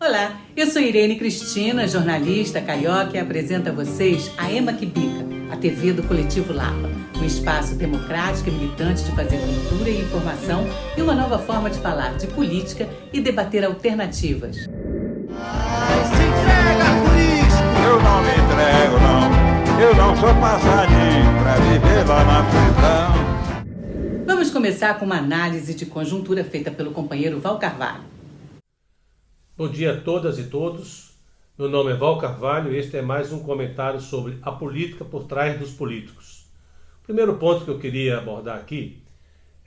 Olá, eu sou Irene Cristina, jornalista carioca, e apresento a vocês a Ema que Bica, a TV do Coletivo Lapa, um espaço democrático e militante de fazer cultura e informação e uma nova forma de falar de política e debater alternativas. Ai, se entrega, Curisco! Eu não me entrego, não. Eu não sou passarinho pra viver lá na prisão. Vamos começar com uma análise de conjuntura feita pelo companheiro Val Carvalho. Bom dia a todas e todos. Meu nome é Val Carvalho e este é mais um comentário sobre a política por trás dos políticos. O primeiro ponto que eu queria abordar aqui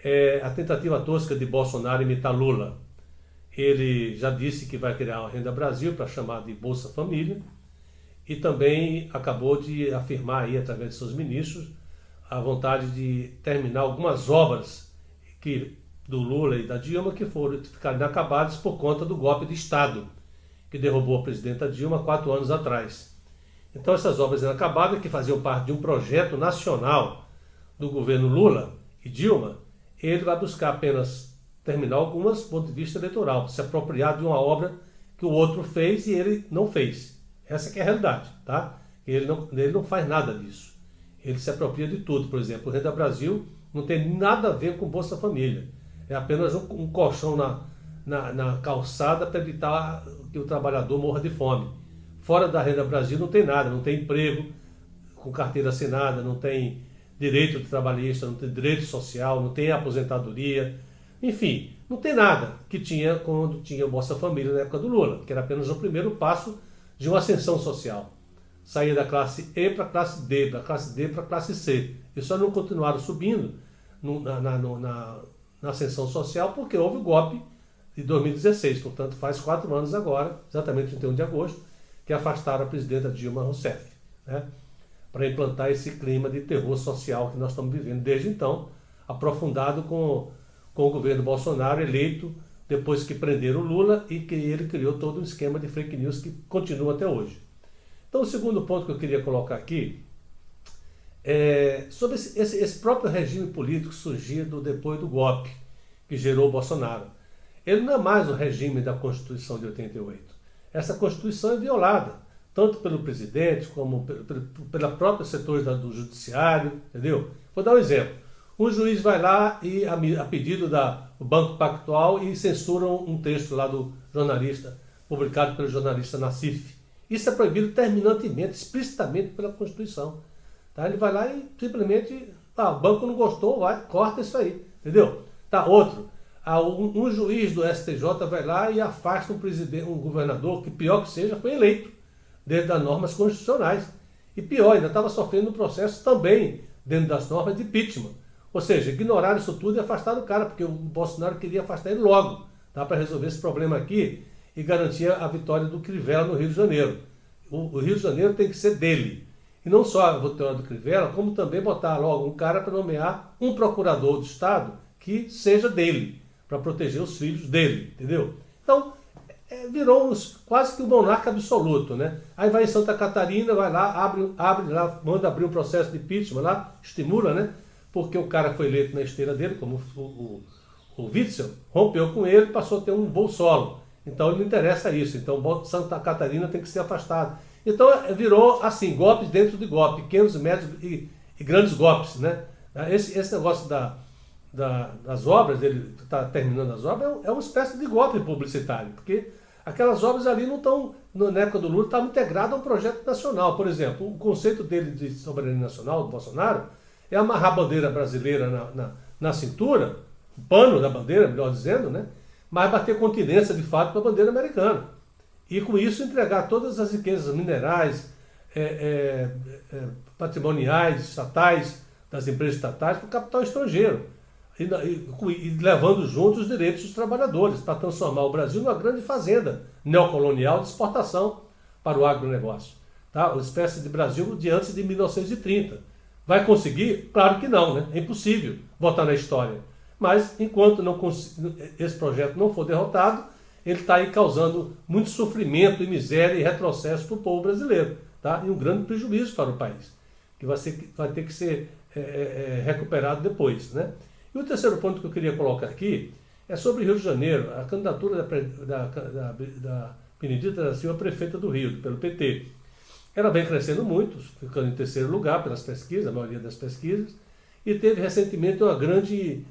é a tentativa tosca de Bolsonaro imitar Lula. Ele já disse que vai criar uma Renda Brasil para chamar de Bolsa Família e também acabou de afirmar aí, através de seus ministros, a vontade de terminar algumas obras do Lula e da Dilma que ficaram inacabadas por conta do golpe de Estado que derrubou a presidenta Dilma 4 anos atrás. Então essas obras inacabadas, que faziam parte de um projeto nacional do governo Lula e Dilma, ele vai buscar apenas terminar algumas do ponto de vista eleitoral, se apropriar de uma obra que o outro fez e ele não fez. Essa que é a realidade, tá? Ele não faz nada disso. Ele se apropria de tudo. Por exemplo, o Renda Brasil não tem nada a ver com Bolsa Família. É apenas um colchão na calçada para evitar que o trabalhador morra de fome. Fora da Renda Brasil não tem nada, não tem emprego com carteira assinada, não tem direito trabalhista, não tem direito social, não tem aposentadoria, enfim, não tem nada que tinha quando tinha o Bolsa Família na época do Lula, que era apenas o primeiro passo de uma ascensão social. Saía da classe E para a classe D, da classe D para a classe C. E só não continuaram subindo na ascensão social porque houve o golpe de 2016, portanto faz 4 anos agora, exatamente 31 de agosto, que afastaram a presidenta Dilma Rousseff, né, para implantar esse clima de terror social que nós estamos vivendo desde então, aprofundado com o governo Bolsonaro eleito depois que prenderam o Lula e que ele criou todo um esquema de fake news que continua até hoje. Então o segundo ponto que eu queria colocar aqui é sobre esse próprio regime político surgido depois do golpe que gerou o Bolsonaro. Ele não é mais o regime da Constituição de 88. Essa Constituição é violada, tanto pelo presidente como pela própria setores do judiciário, entendeu? Vou dar um exemplo. Um juiz vai lá e, a pedido do Banco Pactual, e censuram um texto lá do jornalista, publicado pelo jornalista Nassif. Isso é proibido terminantemente, explicitamente pela Constituição. Tá? Ele vai lá e simplesmente, o banco não gostou, corta isso aí, entendeu? Tá, outro. Um juiz do STJ vai lá e afasta um governador que, pior que seja, foi eleito dentro das normas constitucionais. E pior, ainda estava sofrendo um processo também dentro das normas de impeachment. Ou seja, ignoraram isso tudo e afastaram o cara, porque o Bolsonaro queria afastar ele logo, tá, para resolver esse problema aqui e garantir a vitória do Crivella no Rio de Janeiro. O Rio de Janeiro tem que ser dele. E não só a vitória do Crivella, como também botar logo um cara para nomear um procurador do Estado que seja dele, para proteger os filhos dele, entendeu? Então, virou quase que um monarca absoluto, né? Aí vai em Santa Catarina, vai lá, abre lá, manda abrir um processo de impeachment lá, estimula, né? Porque o cara foi eleito na esteira dele, como o Witzel, rompeu com ele, passou a ter um voo solo. Então, ele não interessa isso. Então, Santa Catarina tem que ser afastado. Então, virou assim, golpes dentro de golpes, pequenos, médios e grandes golpes, né? Esse negócio das obras, ele está terminando as obras, é uma espécie de golpe publicitário, porque aquelas obras ali não estão, na época do Lula, estavam integradas a um projeto nacional. Por exemplo, o conceito dele de soberania nacional, do Bolsonaro, é amarrar a bandeira brasileira na cintura, o pano da bandeira, melhor dizendo, né? Mas bater continência, de fato, para a bandeira americana. E com isso entregar todas as riquezas minerais, patrimoniais, estatais, das empresas estatais, para o capital estrangeiro. E levando junto os direitos dos trabalhadores, para transformar o Brasil numa grande fazenda neocolonial de exportação para o agronegócio. Tá? Uma espécie de Brasil de antes de 1930. Vai conseguir? Claro que não, né? É impossível voltar na história. Mas enquanto esse projeto não for derrotado, ele está aí causando muito sofrimento e miséria e retrocesso para o povo brasileiro, tá? E um grande prejuízo para o país, que vai ter que ser recuperado depois, né? E o terceiro ponto que eu queria colocar aqui é sobre Rio de Janeiro. A candidatura da Benedita da Silva, prefeita do Rio, pelo PT. Ela vem crescendo muito, ficando em terceiro lugar pelas pesquisas, a maioria das pesquisas, e teve recentemente uma grande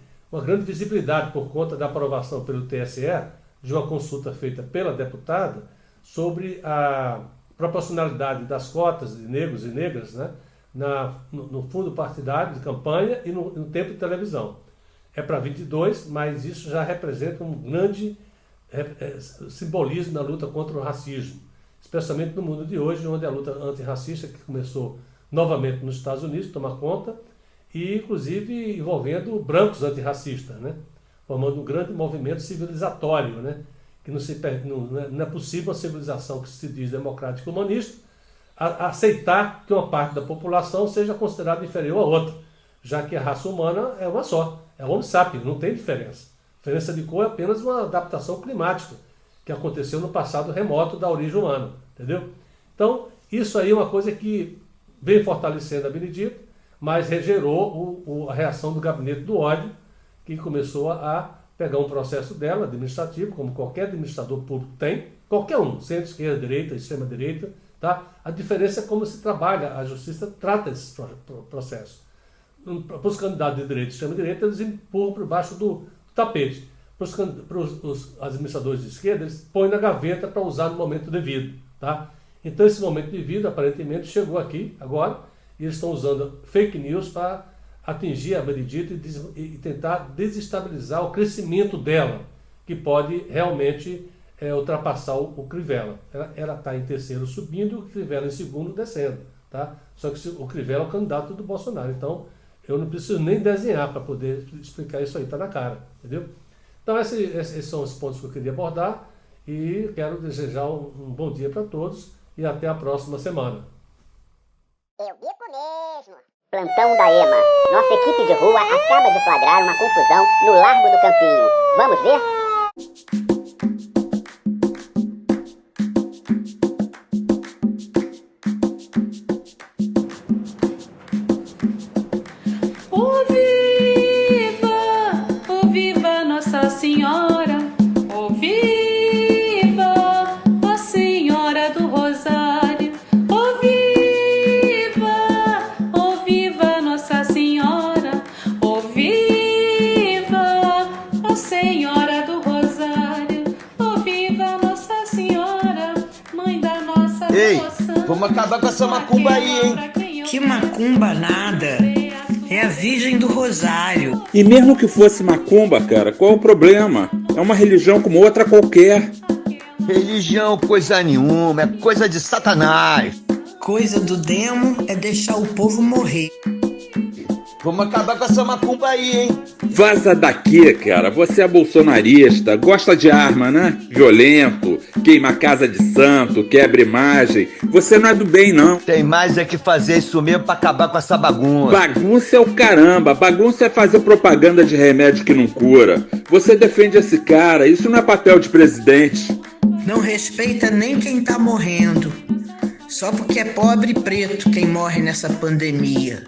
visibilidade por conta da aprovação pelo TSE de uma consulta feita pela deputada sobre a proporcionalidade das cotas de negros e negras, né, no fundo partidário de campanha e no tempo de televisão. É para 22, mas isso já representa um grande simbolismo na luta contra o racismo, especialmente no mundo de hoje, onde a luta antirracista, que começou novamente nos Estados Unidos, toma conta, e inclusive envolvendo brancos antirracistas, né, formando um grande movimento civilizatório, né, que não é possível uma civilização que se diz democrática e humanista aceitar que uma parte da população seja considerada inferior a outra, já que a raça humana é uma só, é o Homo sapiens, não tem diferença. A diferença de cor é apenas uma adaptação climática que aconteceu no passado remoto da origem humana, entendeu? Então, isso aí é uma coisa que vem fortalecendo a Benedita, mas regerou a reação do gabinete do ódio, que começou a pegar um processo dela, administrativo, como qualquer administrador público tem, qualquer um, centro, esquerda, direita, extrema-direita, tá? A diferença é como se trabalha, a justiça trata esse processo. Para os candidatos de direita e extrema-direita, eles empurram por baixo do tapete. Para os administradores de esquerda, eles põem na gaveta para usar no momento devido, tá? Então, esse momento devido, aparentemente, chegou aqui, agora, e eles estão usando fake news para atingir a Benedita e tentar desestabilizar o crescimento dela, que pode realmente ultrapassar o Crivella. Ela está em terceiro subindo, o Crivella em segundo descendo, tá? Só que o Crivella é o candidato do Bolsonaro, então eu não preciso nem desenhar para poder explicar isso aí, está na cara, entendeu? Então esses são os pontos que eu queria abordar e quero desejar um bom dia para todos e até a próxima semana. Eu bico mesmo. Plantão da EMA. Nossa equipe de rua acaba de flagrar uma confusão no Largo do Campinho. Vamos ver? Oh viva Nossa Senhora, oh viva a Senhora do Rosário, oh viva Nossa Senhora, oh viva a Senhora do Rosário, oh viva Nossa Senhora, Mãe da nossa Ei, devoção. vamos acabar com essa macumba aí, hein? Que macumba nada, é a Virgem do Rosário. E mesmo que fosse macumba, cara, qual é o problema? É uma religião como outra qualquer. Religião coisa nenhuma, é coisa de Satanás. Coisa do demo é deixar o povo morrer. Vamos acabar com essa macumba aí, hein? Vaza daqui, cara. Você é bolsonarista, gosta de arma, né? Violento, queima a casa de santo, quebra imagem. Você não é do bem, não. Tem mais é que fazer isso mesmo pra acabar com essa bagunça. Bagunça é o caramba. Bagunça é fazer propaganda de remédio que não cura. Você defende esse cara. Isso não é papel de presidente. Não respeita nem quem tá morrendo. Só porque é pobre e preto quem morre nessa pandemia.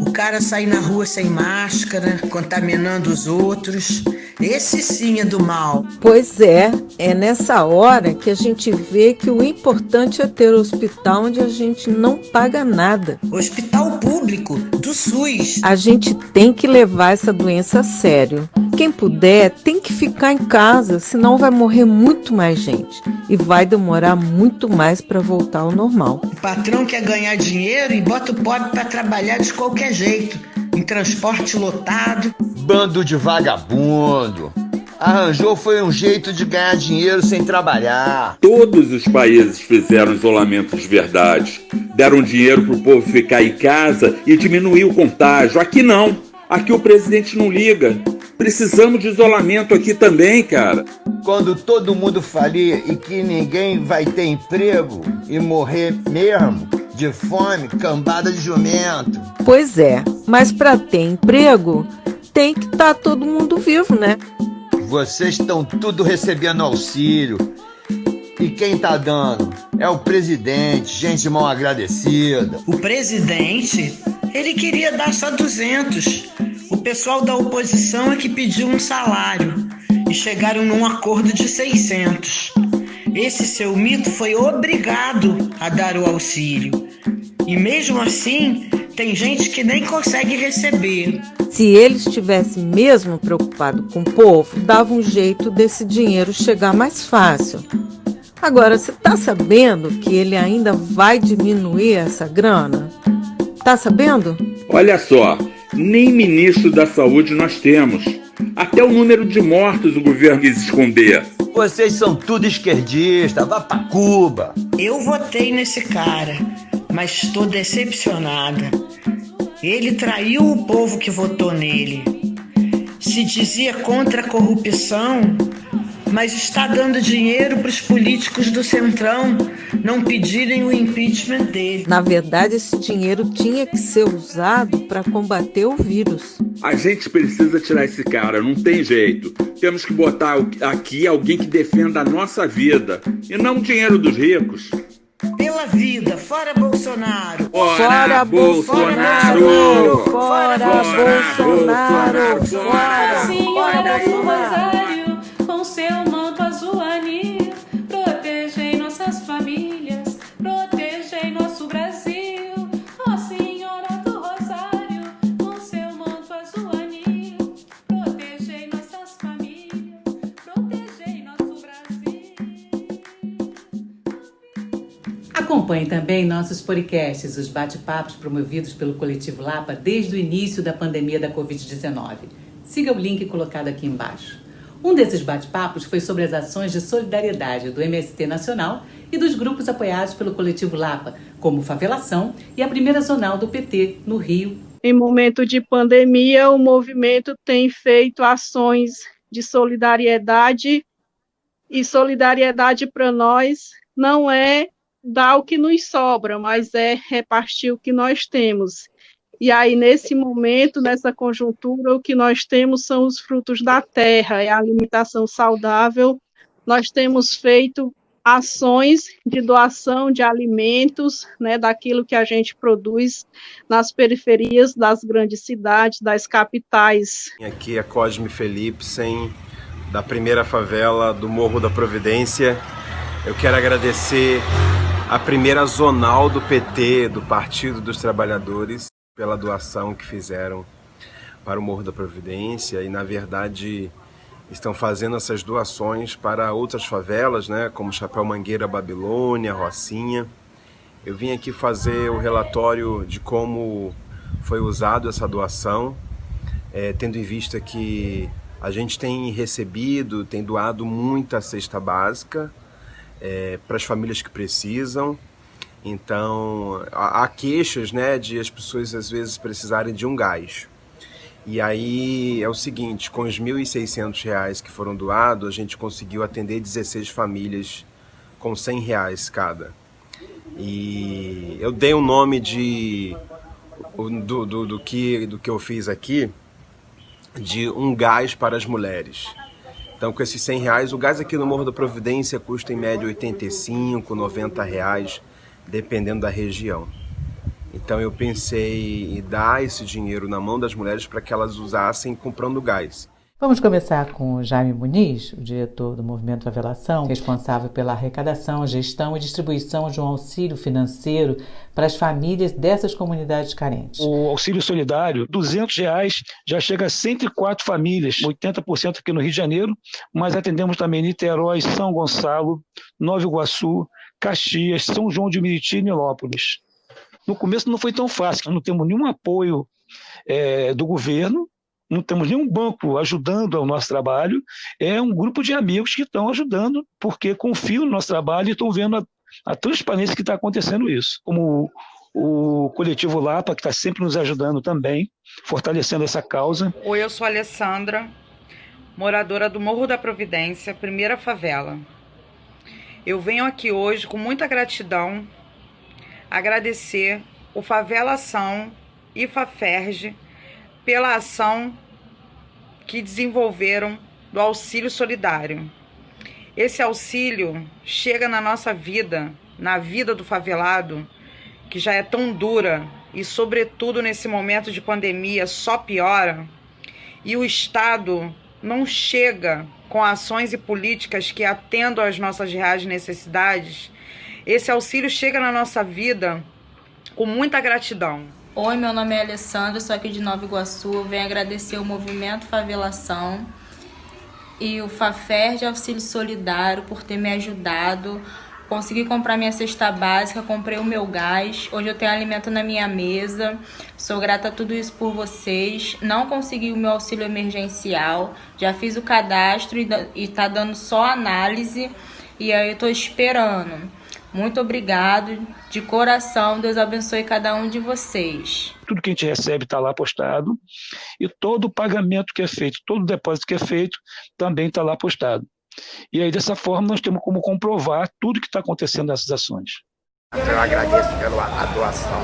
O cara sai na rua sem máscara, contaminando os outros. Esse sim é do mal. Pois é nessa hora que a gente vê que o importante é ter um hospital onde a gente não paga nada. Hospital público, do SUS. A gente tem que levar essa doença a sério. Quem puder tem que ficar em casa, senão vai morrer muito mais gente. E vai demorar muito mais para voltar ao normal. O patrão quer ganhar dinheiro e bota o pobre para trabalhar de qualquer jeito. Em transporte lotado. Bando de vagabundo. Arranjou foi um jeito de ganhar dinheiro sem trabalhar. Todos os países fizeram isolamento de verdade. Deram dinheiro pro povo ficar em casa e diminuir o contágio. Aqui não. Aqui o presidente não liga. Precisamos de isolamento aqui também, cara. Quando todo mundo falir e que ninguém vai ter emprego e morrer mesmo de fome, cambada de jumento. Pois é, mas para ter emprego tem que estar todo mundo vivo, né? Vocês estão tudo recebendo auxílio. E quem tá dando? É o presidente, gente mal agradecida. O presidente, ele queria dar só 200. O pessoal da oposição é que pediu um salário e chegaram num acordo de 600. esse seu mito foi obrigado a dar o auxílio. E mesmo assim, tem gente que nem consegue receber. Se ele estivesse mesmo preocupado com o povo, dava um jeito desse dinheiro chegar mais fácil. Agora, você está sabendo que ele ainda vai diminuir essa grana? Tá sabendo? Olha só, nem ministro da Saúde nós temos. Até o número de mortos o governo quis esconder. Vocês são tudo esquerdistas, vá pra Cuba. Eu votei nesse cara, mas estou decepcionada. Ele traiu o povo que votou nele. Se dizia contra a corrupção, mas está dando dinheiro para os políticos do Centrão não pedirem o impeachment dele. Na verdade, esse dinheiro tinha que ser usado para combater o vírus. A gente precisa tirar esse cara, não tem jeito. Temos que botar aqui alguém que defenda a nossa vida e não o dinheiro dos ricos. Pela vida, fora Bolsonaro! Fora Bolsonaro! Fora Bolsonaro! A Senhora do Rosário, com seu manto azul anil, protegei nossas famílias, protegei nosso Brasil. Ó Senhora do Rosário, com seu manto azul anil, protegei nossas famílias, protegei nosso Brasil. Acompanhe também nossos podcasts, os bate-papos promovidos pelo Coletivo Lapa desde o início da pandemia da Covid-19. Siga o link colocado aqui embaixo. Um desses bate-papos foi sobre as ações de solidariedade do MST Nacional e dos grupos apoiados pelo Coletivo Lapa, como Favelação e a primeira zonal do PT, no Rio. Em momento de pandemia, o movimento tem feito ações de solidariedade, e solidariedade para nós não é dar o que nos sobra, mas é repartir o que nós temos. E aí, nesse momento, nessa conjuntura, o que nós temos são os frutos da terra, é a alimentação saudável. Nós temos feito ações de doação de alimentos, né, daquilo que a gente produz nas periferias das grandes cidades, das capitais. Aqui é Cosme Felipsen, da primeira favela do Morro da Providência. Eu quero agradecer a primeira zonal do PT, do Partido dos Trabalhadores, pela doação que fizeram para o Morro da Providência e, na verdade, estão fazendo essas doações para outras favelas, né, como Chapéu Mangueira, Babilônia, Rocinha. Eu vim aqui fazer o relatório de como foi usado essa doação, tendo em vista que a gente tem recebido, tem doado muita cesta básica para as famílias que precisam. Então, há queixas, né, de as pessoas às vezes precisarem de um gás. E aí é o seguinte, com os R$ 1.600 que foram doados, a gente conseguiu atender 16 famílias com R$ 100 cada. E eu dei o nome do que eu fiz aqui, de um gás para as mulheres. Então, com esses R$ 100, o gás aqui no Morro da Providência custa em média R$ 85, R$ 90, dependendo da região. Então eu pensei em dar esse dinheiro na mão das mulheres para que elas usassem comprando gás. Vamos começar com o Jaime Muniz, o diretor do Movimento Favelação, responsável pela arrecadação, gestão e distribuição de um auxílio financeiro para as famílias dessas comunidades carentes. O auxílio solidário, R$ 200, já chega a 104 famílias, 80% aqui no Rio de Janeiro, mas atendemos também Niterói, São Gonçalo, Nova Iguaçu, Caxias, São João de Meriti e Nilópolis. No começo não foi tão fácil, não temos nenhum apoio do governo, não temos nenhum banco ajudando ao nosso trabalho, é um grupo de amigos que estão ajudando, porque confiam no nosso trabalho e estão vendo a transparência que está acontecendo isso. Como o Coletivo Lapa, que está sempre nos ajudando também, fortalecendo essa causa. Oi, eu sou a Alessandra, moradora do Morro da Providência, primeira favela. Eu venho aqui hoje com muita gratidão agradecer o Favelação e Faferj pela ação que desenvolveram do auxílio solidário. Esse auxílio chega na nossa vida, na vida do favelado, que já é tão dura e, sobretudo, nesse momento de pandemia, só piora, e o Estado não chega com ações e políticas que atendam às nossas reais necessidades, esse auxílio chega na nossa vida com muita gratidão. Oi, meu nome é Alessandra, sou aqui de Nova Iguaçu. Venho agradecer o Movimento Favelação e o Fafer de Auxílio Solidário por ter me ajudado. Consegui comprar minha cesta básica, comprei o meu gás. Hoje eu tenho alimento na minha mesa. Sou grata a tudo isso por vocês. Não consegui o meu auxílio emergencial. Já fiz o cadastro e tá dando só análise. E aí eu tô esperando. Muito obrigado. De coração, Deus abençoe cada um de vocês. Tudo que a gente recebe está lá postado. E todo o pagamento que é feito, todo o depósito que é feito, também está lá postado. E aí, dessa forma, nós temos como comprovar tudo que está acontecendo nessas ações. Eu agradeço pela doação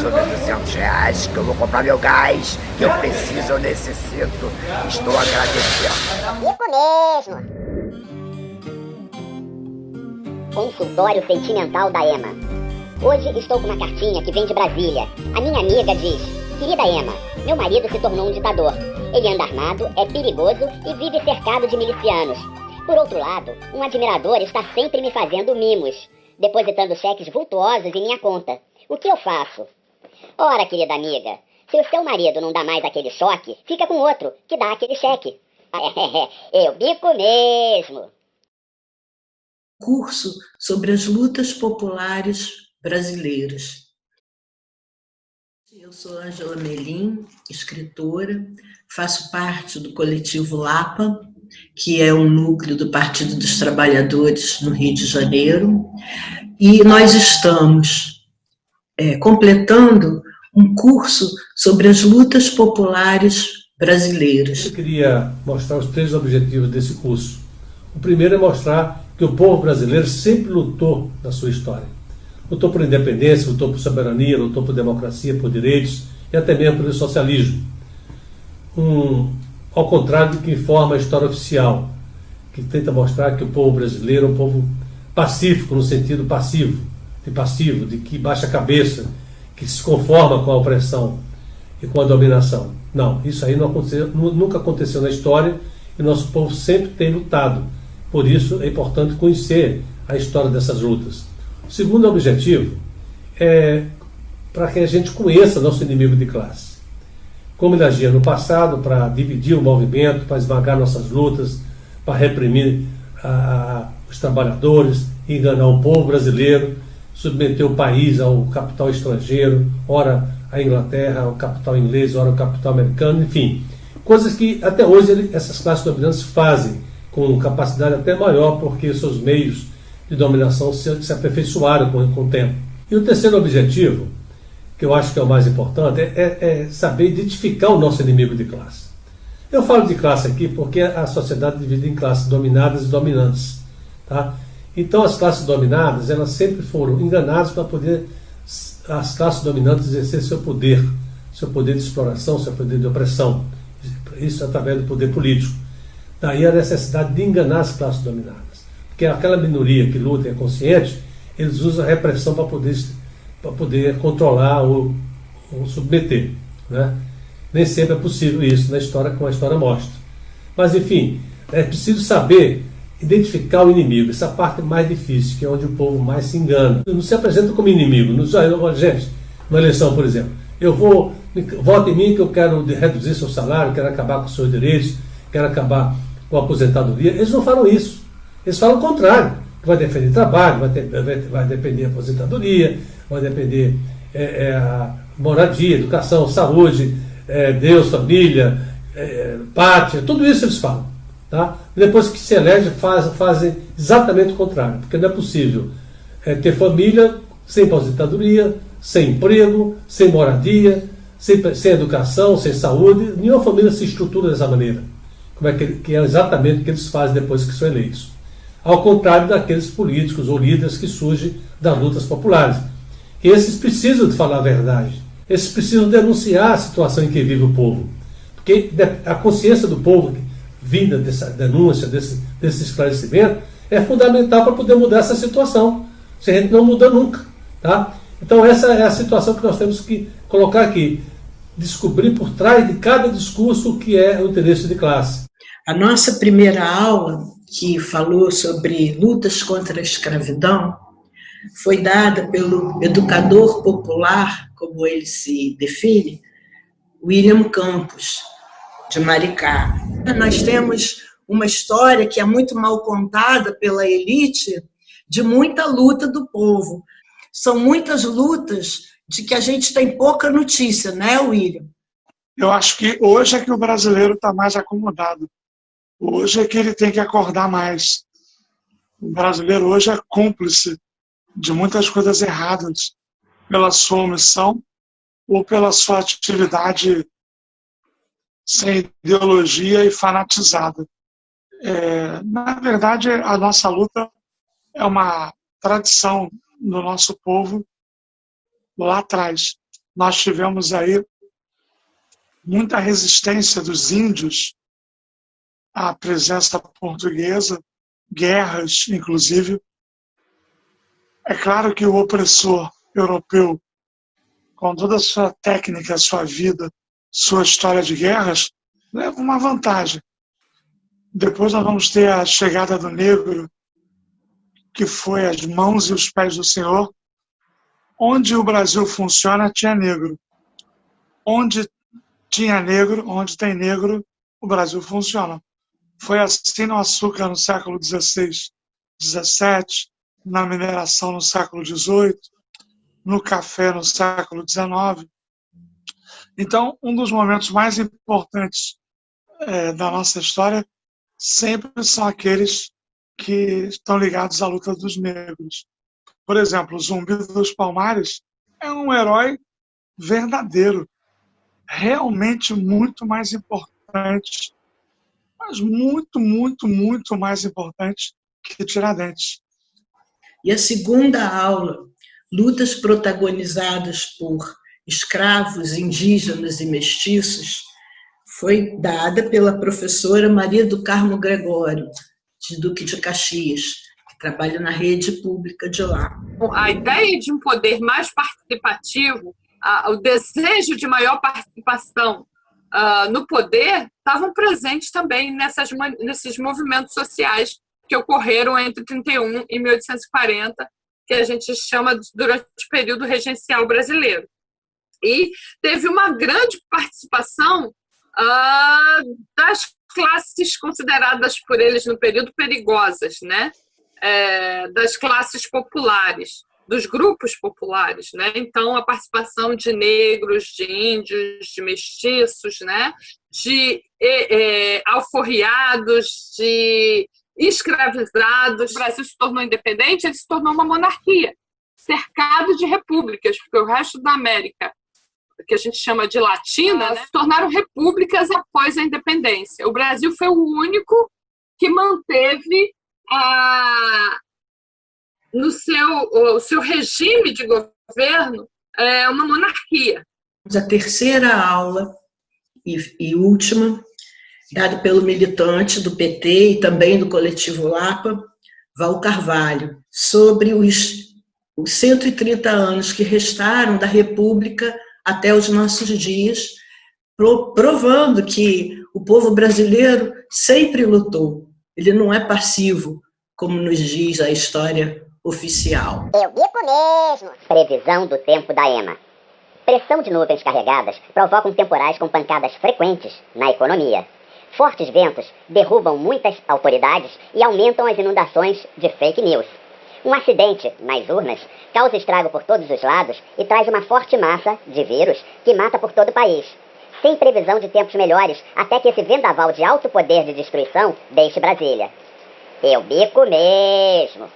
sobre R$200, que eu vou comprar meu gás, que eu preciso, eu necessito. Estou agradecendo. Isso mesmo! Consultório Sentimental da Ema. Hoje estou com uma cartinha que vem de Brasília. A minha amiga diz: querida Ema, meu marido se tornou um ditador. Ele anda armado, é perigoso e vive cercado de milicianos. Por outro lado, um admirador está sempre me fazendo mimos, depositando cheques vultuosos em minha conta. O que eu faço? Ora, querida amiga, se o seu marido não dá mais aquele choque, fica com outro, que dá aquele cheque. Eu bico mesmo. Curso sobre as lutas populares brasileiras. Eu sou Ângela Melim, escritora, faço parte do coletivo Lapa, que é um núcleo do Partido dos Trabalhadores no Rio de Janeiro, e nós estamos completando um curso sobre as lutas populares brasileiras. Eu queria mostrar os 3 objetivos desse curso. O primeiro é mostrar que o povo brasileiro sempre lutou na sua história. Lutou por independência, lutou por soberania, lutou por democracia, por direitos e até mesmo pelo socialismo. Ao contrário do que informa a história oficial, que tenta mostrar que o povo brasileiro é um povo pacífico, no sentido passivo, de que baixa a cabeça, que se conforma com a opressão e com a dominação. Não, isso aí não aconteceu, nunca aconteceu na história, e nosso povo sempre tem lutado. Por isso é importante conhecer a história dessas lutas. O segundo objetivo é para que a gente conheça nosso inimigo de classe. Como ele agia no passado para dividir o movimento, para esmagar nossas lutas, para reprimir os trabalhadores, enganar o povo brasileiro, submeter o país ao capital estrangeiro, ora a Inglaterra, ao capital inglês, ora ao capital americano, enfim. Coisas que até hoje essas classes dominantes fazem com capacidade até maior, porque seus meios de dominação se aperfeiçoaram com o tempo. E o terceiro objetivo, que eu acho que é o mais importante, é saber identificar o nosso inimigo de classe. Eu falo de classe aqui porque a sociedade é dividida em classes dominadas e dominantes. Tá? Então as classes dominadas, elas sempre foram enganadas para poder as classes dominantes exercer seu poder de exploração, seu poder de opressão. Isso através do poder político. Daí a necessidade de enganar as classes dominadas. Porque aquela minoria que luta e é consciente, eles usam a repressão para poder controlar ou submeter. Né? Nem sempre é possível isso na história, como a história mostra. Mas, enfim, é preciso saber identificar o inimigo. Essa parte mais difícil, que é onde o povo mais se engana. Não se apresenta como inimigo. Gente, numa eleição, por exemplo, vote em mim que eu quero reduzir seu salário, quero acabar com os seus direitos, quero acabar com a aposentadoria. Eles não falam isso. Eles falam o contrário, que vai defender trabalho, vai depender a aposentadoria, vai depender a moradia, educação, saúde, Deus, família, pátria, tudo isso eles falam. Tá? Depois que se elege, fazem exatamente o contrário, porque não é possível ter família sem aposentadoria, sem emprego, sem moradia, sem educação, sem saúde. Nenhuma família se estrutura dessa maneira, como que é exatamente o que eles fazem depois que são eleitos. Ao contrário daqueles políticos ou líderes que surgem das lutas populares. E esses precisam de falar a verdade. Esses precisam denunciar a situação em que vive o povo. Porque a consciência do povo, vinda dessa denúncia, desse esclarecimento, é fundamental para poder mudar essa situação. Se a gente não muda nunca. Tá? Então essa é a situação que nós temos que colocar aqui. Descobrir por trás de cada discurso o que é o interesse de classe. A nossa primeira aula, que falou sobre lutas contra a escravidão, foi dada pelo educador popular, como ele se define, William Campos, de Maricá. Nós temos uma história que é muito mal contada pela elite, de muita luta do povo. São muitas lutas de que a gente tem pouca notícia, né, William? Eu acho que hoje é que o brasileiro está mais acomodado. Hoje é que ele tem que acordar mais. O brasileiro hoje é cúmplice de muitas coisas erradas pela sua omissão ou pela sua atividade sem ideologia e fanatizada. Na verdade, a nossa luta é uma tradição do nosso povo lá atrás. Nós tivemos aí muita resistência dos índios à presença portuguesa, guerras, inclusive. É claro que o opressor europeu, com toda a sua técnica, sua vida, sua história de guerras, leva uma vantagem. Depois nós vamos ter a chegada do negro, que foi as mãos e os pés do Senhor. Onde o Brasil funciona, tinha negro. Onde tinha negro, onde tem negro, o Brasil funciona. Foi assim no açúcar no século XVI, XVII, na mineração no século XVIII, no café no século XIX. Então, um dos momentos mais importantes da nossa história sempre são aqueles que estão ligados à luta dos negros. Por exemplo, o Zumbi dos Palmares é um herói verdadeiro, realmente muito mais importante, mas muito, muito, muito mais importante que Tiradentes. E a segunda aula, lutas protagonizadas por escravos, indígenas e mestiços, foi dada pela professora Maria do Carmo Gregório, de Duque de Caxias, que trabalha na rede pública de lá. A ideia de um poder mais participativo, o desejo de maior participação no poder, estavam presentes também nesses movimentos sociais que ocorreram entre 31 e 1840, que a gente chama durante o período regencial brasileiro. E teve uma grande participação das classes consideradas por eles no período perigosas, né? Das classes populares, dos grupos populares, né? Então, a participação de negros, de índios, de mestiços, né? De alforriados, de escravizados. O Brasil se tornou independente, ele se tornou uma monarquia, cercado de repúblicas, porque o resto da América, que a gente chama de latina, né, se tornaram repúblicas após a independência. O Brasil foi o único que manteve no seu regime de governo uma monarquia. A terceira aula e última, dada pelo militante do PT e também do Coletivo Lapa, Val Carvalho, sobre os 130 anos que restaram da República até os nossos dias, provando que o povo brasileiro sempre lutou. Ele não é passivo, como nos diz a história oficial. Eu bico mesmo! Previsão do tempo da EMA. Pressão de nuvens carregadas provocam temporais com pancadas frequentes na economia. Fortes ventos derrubam muitas autoridades e aumentam as inundações de fake news. Um acidente nas urnas causa estrago por todos os lados e traz uma forte massa de vírus que mata por todo o país. Sem previsão de tempos melhores, até que esse vendaval de alto poder de destruição deixe Brasília. Eu bico mesmo!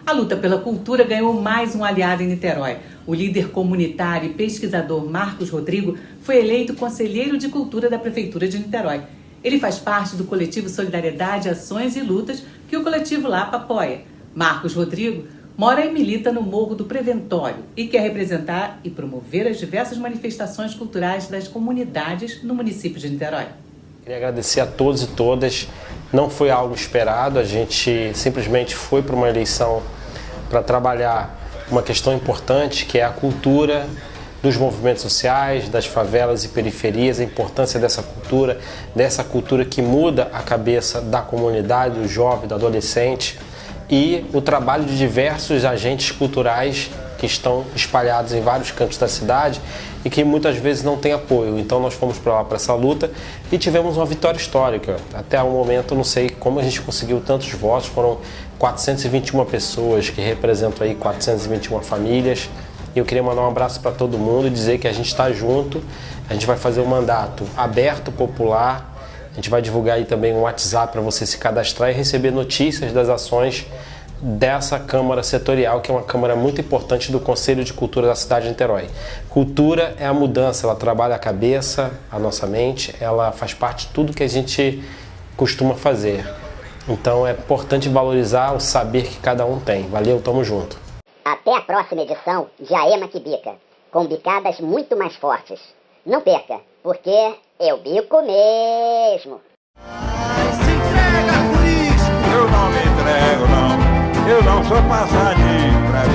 A luta pela cultura ganhou mais um aliado em Niterói. O líder comunitário e pesquisador Marcos Rodrigo foi eleito conselheiro de cultura da Prefeitura de Niterói. Ele faz parte do coletivo Solidariedade, Ações e Lutas, que o coletivo Lapa apoia. Marcos Rodrigo mora e milita no Morro do Preventório e quer representar e promover as diversas manifestações culturais das comunidades no município de Niterói. Queria agradecer a todos e todas. Não foi algo esperado, a gente simplesmente foi para uma eleição para trabalhar uma questão importante, que é a cultura dos movimentos sociais, das favelas e periferias, a importância dessa cultura que muda a cabeça da comunidade, do jovem, do adolescente, e o trabalho de diversos agentes culturais que estão espalhados em vários cantos da cidade e que muitas vezes não têm apoio. Então nós fomos para lá para essa luta e tivemos uma vitória histórica. Até o momento eu não sei como a gente conseguiu tantos votos, foram 421 pessoas que representam aí 421 famílias. E eu queria mandar um abraço para todo mundo e dizer que a gente está junto, a gente vai fazer um mandato aberto, popular, a gente vai divulgar aí também um WhatsApp para você se cadastrar e receber notícias das ações dessa Câmara Setorial, que é uma Câmara muito importante do Conselho de Cultura da cidade de Niterói. Cultura é a mudança, ela trabalha a cabeça, a nossa mente, ela faz parte de tudo que a gente costuma fazer. Então é importante valorizar o saber que cada um tem. Valeu, tamo junto. Até a próxima edição de A Ema que Bica, com bicadas muito mais fortes. Não perca, porque eu bico mesmo. Eu não me entrego, não. Eu não sou passadinho pra